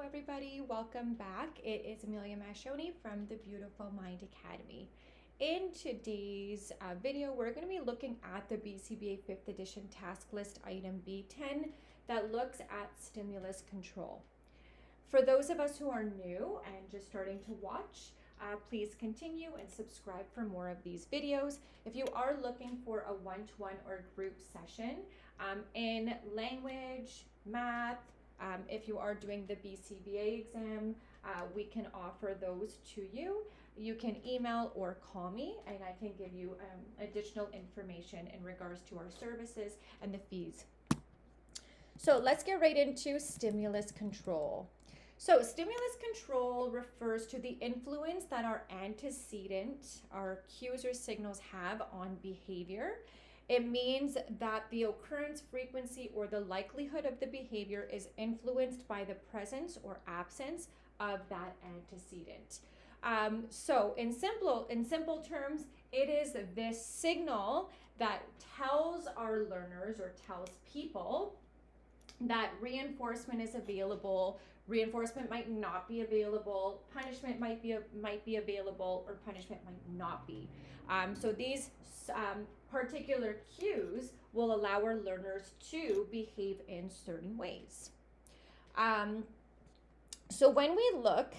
everybody, welcome back. It is Amelia Mashoni from the Beautiful Mind Academy. In today's video, we're going to be looking at the BCBA 5th edition task list item B-10 that looks at stimulus control. For those of us who are new and just starting to watch, please continue and subscribe for more of these videos. If you are looking for a one-to-one or group session in language, math, if you are doing the BCBA exam, we can offer those to you. You can email or call me and I can give you additional information in regards to our services and the fees. So let's get right into stimulus control. So stimulus control refers to the influence that our antecedent, our cues or signals have on behavior. It means that the occurrence frequency or the likelihood of the behavior is influenced by the presence or absence of that antecedent. So in simple terms, it is this signal that tells our learners or tells people that reinforcement is available. Reinforcement might not be available, punishment might be available, or punishment might not be. So these particular cues will allow our learners to behave in certain ways. So when we look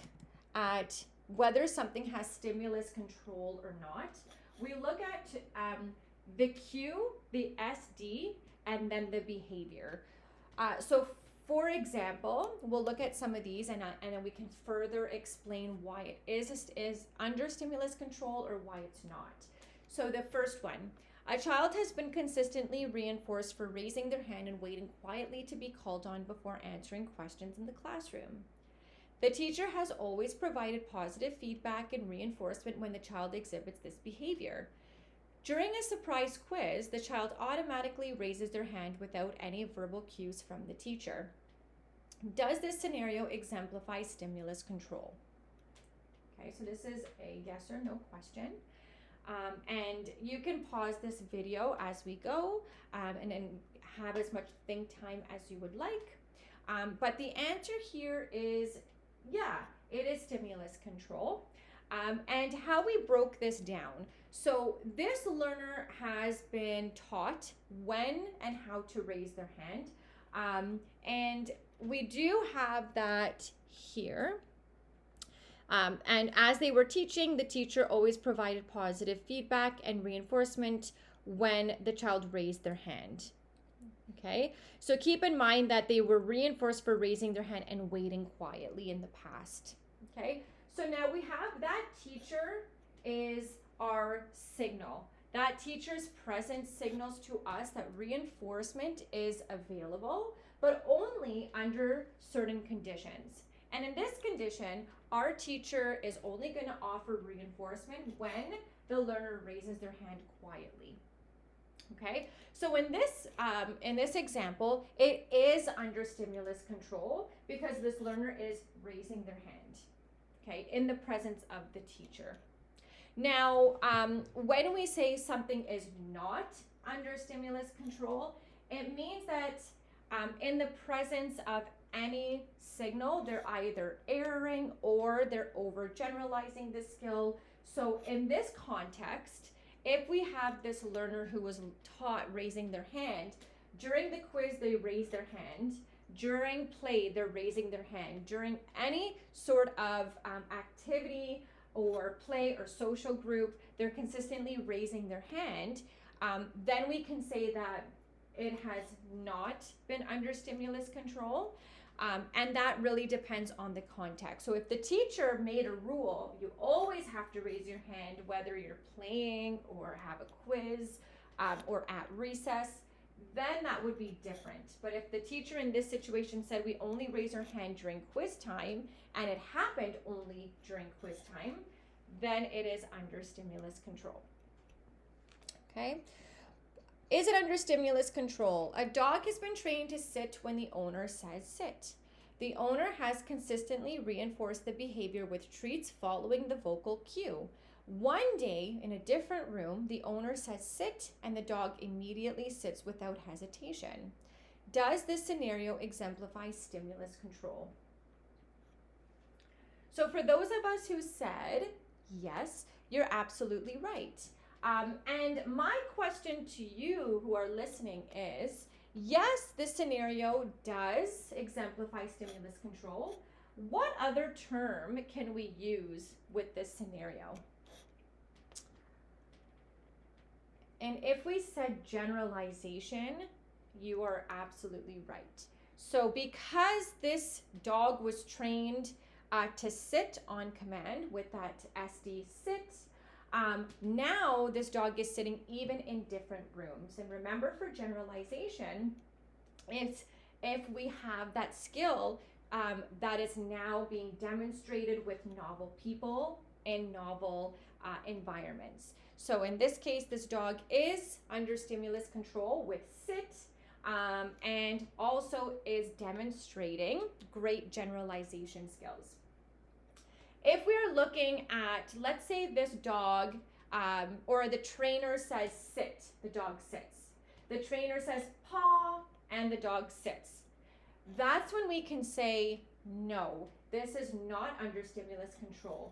at whether something has stimulus control or not, we look at the cue, the SD, and then the behavior. So for example, we'll look at some of these and then we can further explain why it is under stimulus control or why it's not. So the first one, a child has been consistently reinforced for raising their hand and waiting quietly to be called on before answering questions in the classroom. The teacher has always provided positive feedback and reinforcement when the child exhibits this behavior. During a surprise quiz, the child automatically raises their hand without any verbal cues from the teacher. Does this scenario exemplify stimulus control? Okay, so this is a yes or no question. And you can pause this video as we go and then have as much think time as you would like. But the answer here is, yeah, it is stimulus control. And how we broke this down. So this learner has been taught when and how to raise their hand. And we do have that here. And as they were teaching, the teacher always provided positive feedback and reinforcement when the child raised their hand. Okay, so keep in mind that they were reinforced for raising their hand and waiting quietly in the past. Okay, so now we have that teacher is our signal. That teacher's presence signals to us that reinforcement is available, but only under certain conditions. And in this condition, our teacher is only going to offer reinforcement when the learner raises their hand quietly. Okay, so in this example, it is under stimulus control because this learner is raising their hand, okay, in the presence of the teacher. Now, when we say something is not under stimulus control, it means that in the presence of any signal, they're either erroring or they're overgeneralizing the skill. So in this context, if we have this learner who was taught raising their hand, during the quiz they raise their hand, during play they're raising their hand, during any sort of activity or play or social group, they're consistently raising their hand, then we can say that it has not been under stimulus control. And that really depends on the context. So if the teacher made a rule, you always have to raise your hand, whether you're playing or have a quiz or at recess, then that would be different. But if the teacher in this situation said we only raise our hand during quiz time and it happened only during quiz time, then it is under stimulus control. Okay. Is it under stimulus control? A dog has been trained to sit when the owner says sit. The owner has consistently reinforced the behavior with treats following the vocal cue. One day, in a different room, the owner says sit and the dog immediately sits without hesitation. Does this scenario exemplify stimulus control? So for those of us who said, yes, you're absolutely right. And my question to you who are listening is, yes, this scenario does exemplify stimulus control. What other term can we use with this scenario? And if we said generalization, you are absolutely right. So because this dog was trained to sit on command with that SD sit, now this dog is sitting even in different rooms. And remember, for generalization, it's if we have that skill that is now being demonstrated with novel people and novel environments. So in this case, this dog is under stimulus control with sit, and also is demonstrating great generalization skills. If we are looking at, let's say this dog, or the trainer says sit, the dog sits. The trainer says paw, and the dog sits. That's when we can say, no, this is not under stimulus control.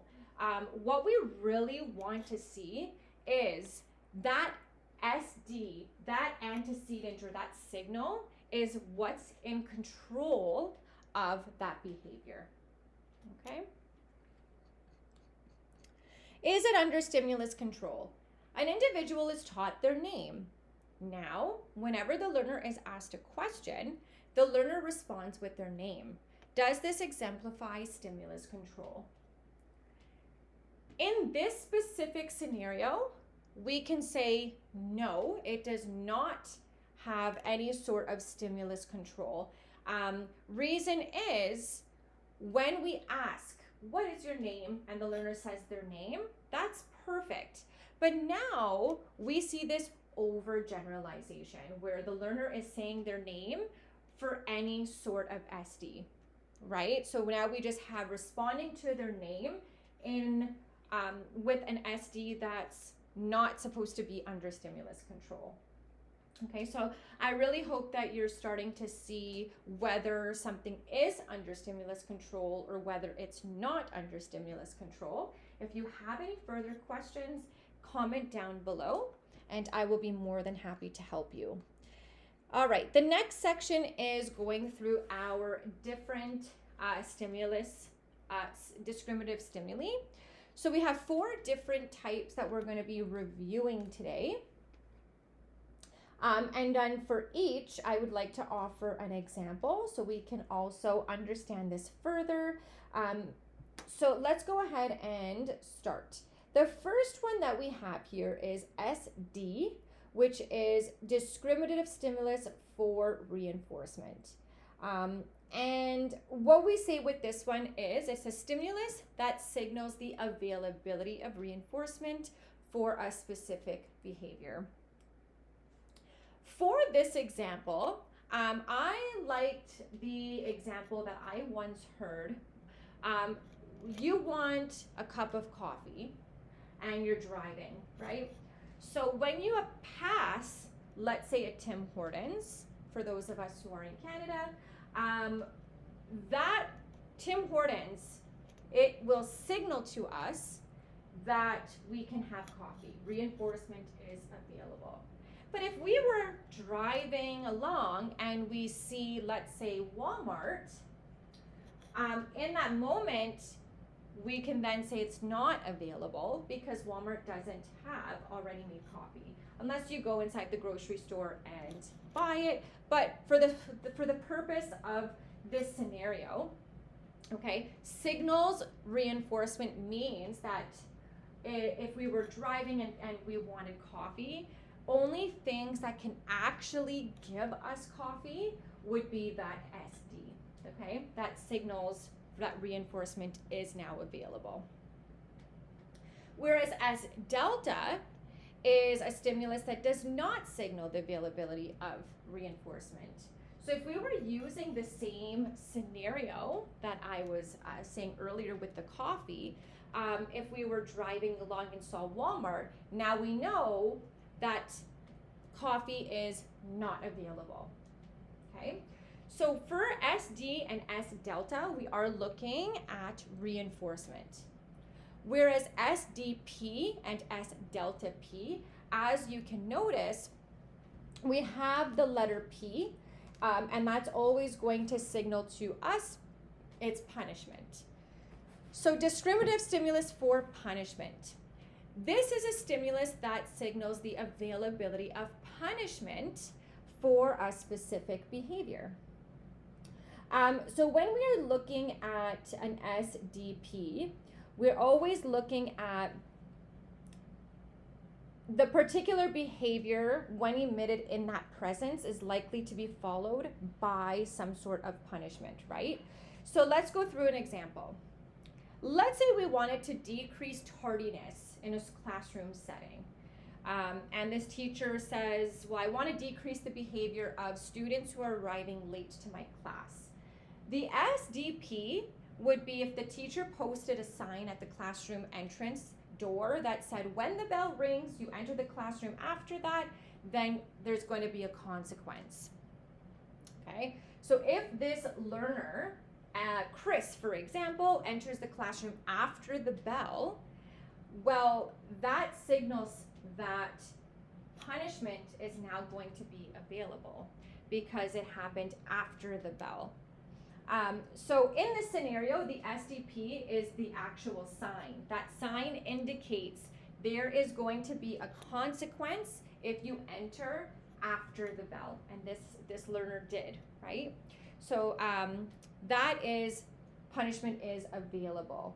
What we really want to see is that SD, that antecedent or that signal, is what's in control of that behavior. Okay? Is it under stimulus control? An individual is taught their name. Now, whenever the learner is asked a question, the learner responds with their name. Does this exemplify stimulus control? In this specific scenario, we can say no, it does not have any sort of stimulus control. Reason is, when we ask, what is your name? And the learner says their name, that's perfect. But now we see this overgeneralization where the learner is saying their name for any sort of SD, right? So now we just have responding to their name in with an SD that's not supposed to be under stimulus control. Okay, so I really hope that you're starting to see whether something is under stimulus control or whether it's not under stimulus control. If you have any further questions, comment down below and I will be more than happy to help you. All right, the next section is going through our different discriminative stimuli. So we have 4 different types that we're going to be reviewing today. And then for each, I would like to offer an example so we can also understand this further. So let's go ahead and start. The first one that we have here is SD, which is discriminative stimulus for reinforcement. And what we say with this one is it's a stimulus that signals the availability of reinforcement for a specific behavior. For this example, I liked the example that I once heard. You want a cup of coffee and you're driving, right? So when you pass, let's say a Tim Hortons, for those of us who are in Canada, that Tim Hortons, it will signal to us that we can have coffee. Reinforcement is available. But if we were driving along and we see, let's say, Walmart, in that moment, we can then say it's not available because Walmart doesn't have already made coffee, unless you go inside the grocery store and buy it. But for the purpose of this scenario, okay, signals reinforcement means that if we were driving and we wanted coffee, only things that can actually give us coffee would be that SD, okay? That signals that reinforcement is now available. Whereas S-DeltaP is a stimulus that does not signal the availability of reinforcement. So if we were using the same scenario that I was saying earlier with the coffee, if we were driving along and saw Walmart, now we know that coffee is not available, okay? So for SD and S-delta, we are looking at reinforcement. Whereas SDP and S-deltaP, as you can notice, we have the letter P, and that's always going to signal to us it's punishment. So discriminative stimulus for punishment. This is a stimulus that signals the availability of punishment for a specific behavior. So when we are looking at an SDP, we're always looking at the particular behavior when emitted in that presence is likely to be followed by some sort of punishment, right? So let's go through an example. Let's say we wanted to decrease tardiness in a classroom setting. And this teacher says, well, I want to decrease the behavior of students who are arriving late to my class. The SDP would be if the teacher posted a sign at the classroom entrance door that said, when the bell rings, you enter the classroom after that, then there's going to be a consequence. Okay, so if this learner, Chris, for example, enters the classroom after the bell, well, that signals that punishment is now going to be available because it happened after the bell. So in this scenario, the SDP is the actual sign. That sign indicates there is going to be a consequence if you enter after the bell, and this learner did, right? So that is punishment is available,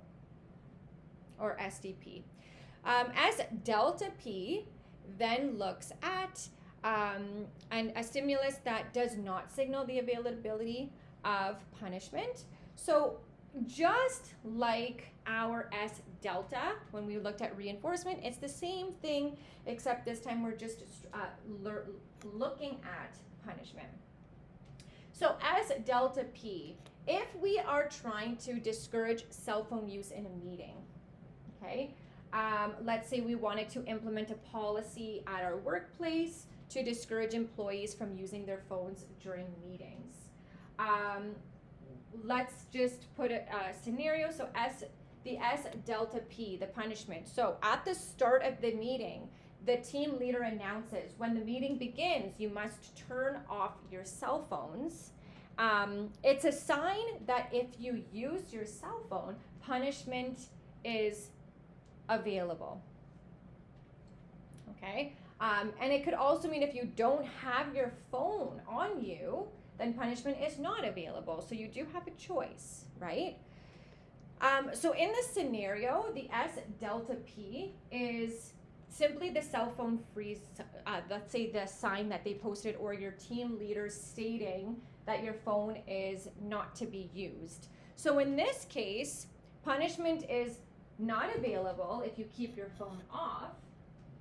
or SDP. S-DeltaP then looks at a stimulus that does not signal the availability of punishment. So just like our S-delta, when we looked at reinforcement, it's the same thing, except this time we're just looking at punishment. So S-deltaP, if we are trying to discourage cell phone use in a meeting, okay, let's say we wanted to implement a policy at our workplace to discourage employees from using their phones during meetings. Let's just put a scenario. So the S-deltaP, the punishment. So at the start of the meeting, the team leader announces, when the meeting begins, you must turn off your cell phones. It's a sign that if you use your cell phone, punishment is available. Okay? And it could also mean if you don't have your phone on you, then punishment is not available. So you do have a choice, right? So in this scenario, the S-deltaP is simply the cell phone freeze, let's say the sign that they posted, or your team leader stating that your phone is not to be used. So in this case, punishment is not available if you keep your phone off,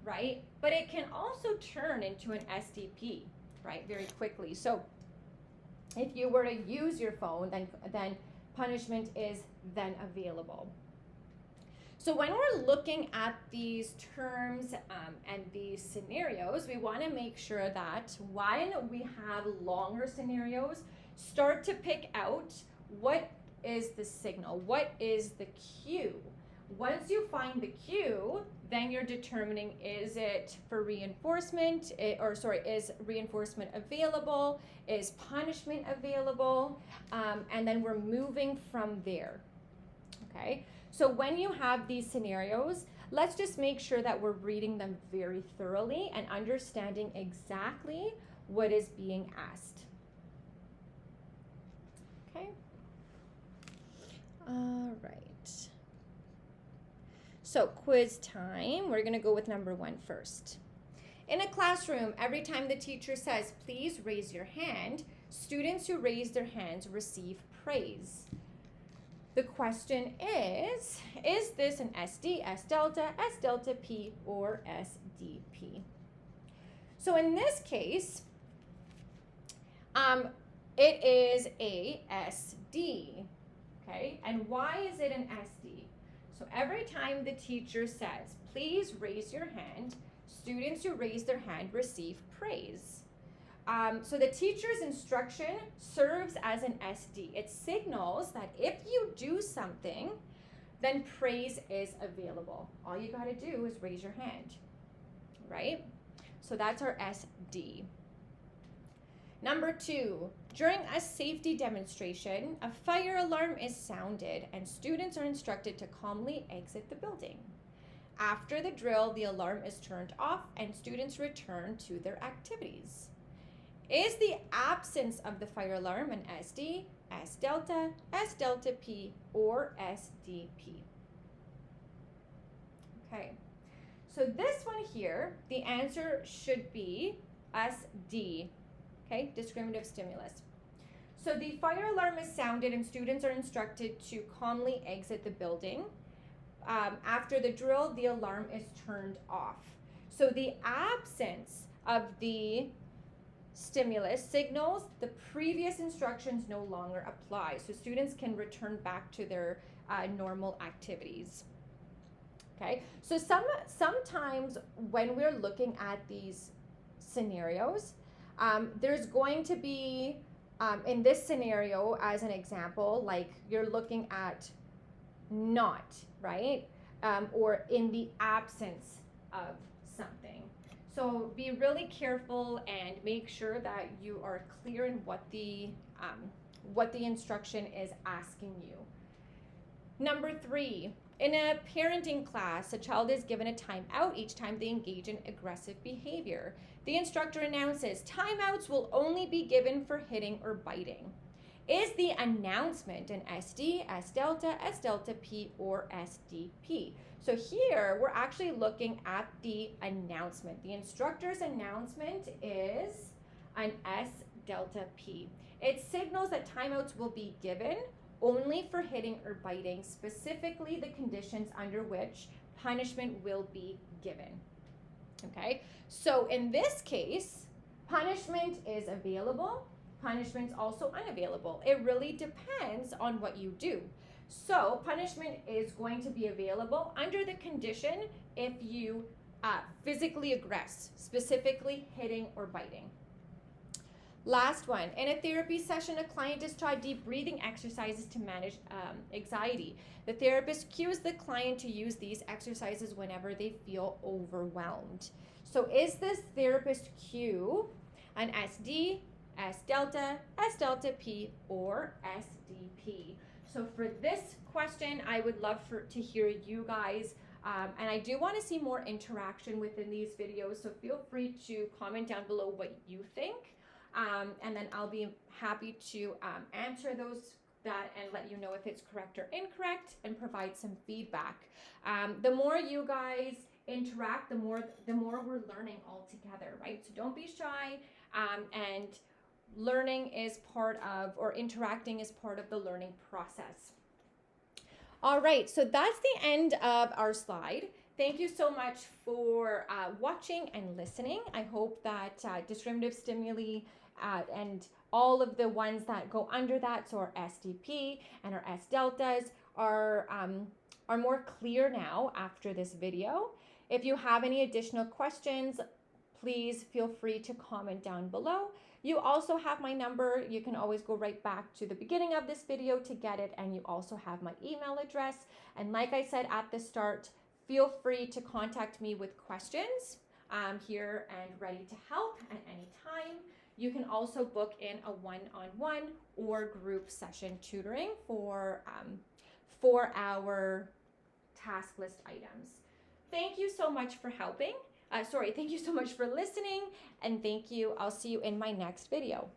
right? But it can also turn into an SDP, right, very quickly. So if you were to use your phone, then punishment is then available. So when we're looking at these terms and these scenarios, we want to make sure that when we have longer scenarios, start to pick out what is the signal, what is the cue. Once you find the cue, then you're determining, is it for reinforcement, is reinforcement available, is punishment available, and then we're moving from there, okay? So when you have these scenarios, let's just make sure that we're reading them very thoroughly and understanding exactly what is being asked. Okay? All right. So quiz time. We're going to go with number 1 first. In a classroom, every time the teacher says, please raise your hand, students who raise their hands receive praise. The question is this an SD, S-delta, S-deltaP, or SDP? So in this case, it is a SD, okay? And why is it an SD? So every time the teacher says, please raise your hand, students who raise their hand receive praise. So the teacher's instruction serves as an SD. It signals that if you do something, then praise is available. All you got to do is raise your hand, right? So that's our SD. Number 2, during a safety demonstration, a fire alarm is sounded and students are instructed to calmly exit the building. After the drill, the alarm is turned off and students return to their activities. Is the absence of the fire alarm an SD, S-Delta, S-DeltaP, or SDP? Okay, so this one here, the answer should be SD, okay, discriminative stimulus. So the fire alarm is sounded and students are instructed to calmly exit the building. After the drill, the alarm is turned off. So the absence of the stimulus signals the previous instructions no longer apply. So students can return back to their normal activities. Okay, so sometimes when we're looking at these scenarios, there's going to be, in this scenario, as an example, like you're looking at not, right? Or in the absence of something. So be really careful and make sure that you are clear in what the instruction is asking you. Number 3, in a parenting class, a child is given a timeout each time they engage in aggressive behavior. The instructor announces, timeouts will only be given for hitting or biting. Is the announcement an SD, S-Delta, S-DeltaP, or SDP? So here we're actually looking at the announcement. The instructor's announcement is an S-DeltaP. It signals that timeouts will be given only for hitting or biting, specifically the conditions under which punishment will be given. Okay, so in this case, punishment is available. Punishment's also unavailable. It really depends on what you do. So punishment is going to be available under the condition if you physically aggress, specifically hitting or biting. Last one, in a therapy session, a client is taught deep breathing exercises to manage anxiety. The therapist cues the client to use these exercises whenever they feel overwhelmed. So is this therapist cue an SD, S-Delta, S-DeltaP, or SDP? So for this question, I would love to hear you guys, and I do want to see more interaction within these videos, so feel free to comment down below what you think, and then I'll be happy to answer that and let you know if it's correct or incorrect and provide some feedback. The more you guys interact, the more we're learning all together, right? So don't be shy, and learning is part of, or interacting is part of the learning process. All right, so that's the end of our slide. Thank you so much for watching and listening. I hope that discriminative stimuli and all of the ones that go under that, so our SDP and our S-Deltas are more clear now after this video. If you have any additional questions, please feel free to comment down below. You also have my number. You can always go right back to the beginning of this video to get it, and you also have my email address. And like I said at the start, feel free to contact me with questions. I'm here and ready to help at any time. You can also book in a one-on-one or group session tutoring for our task list items. Thank you so much for helping. Thank you so much for listening, and thank you. I'll see you in my next video.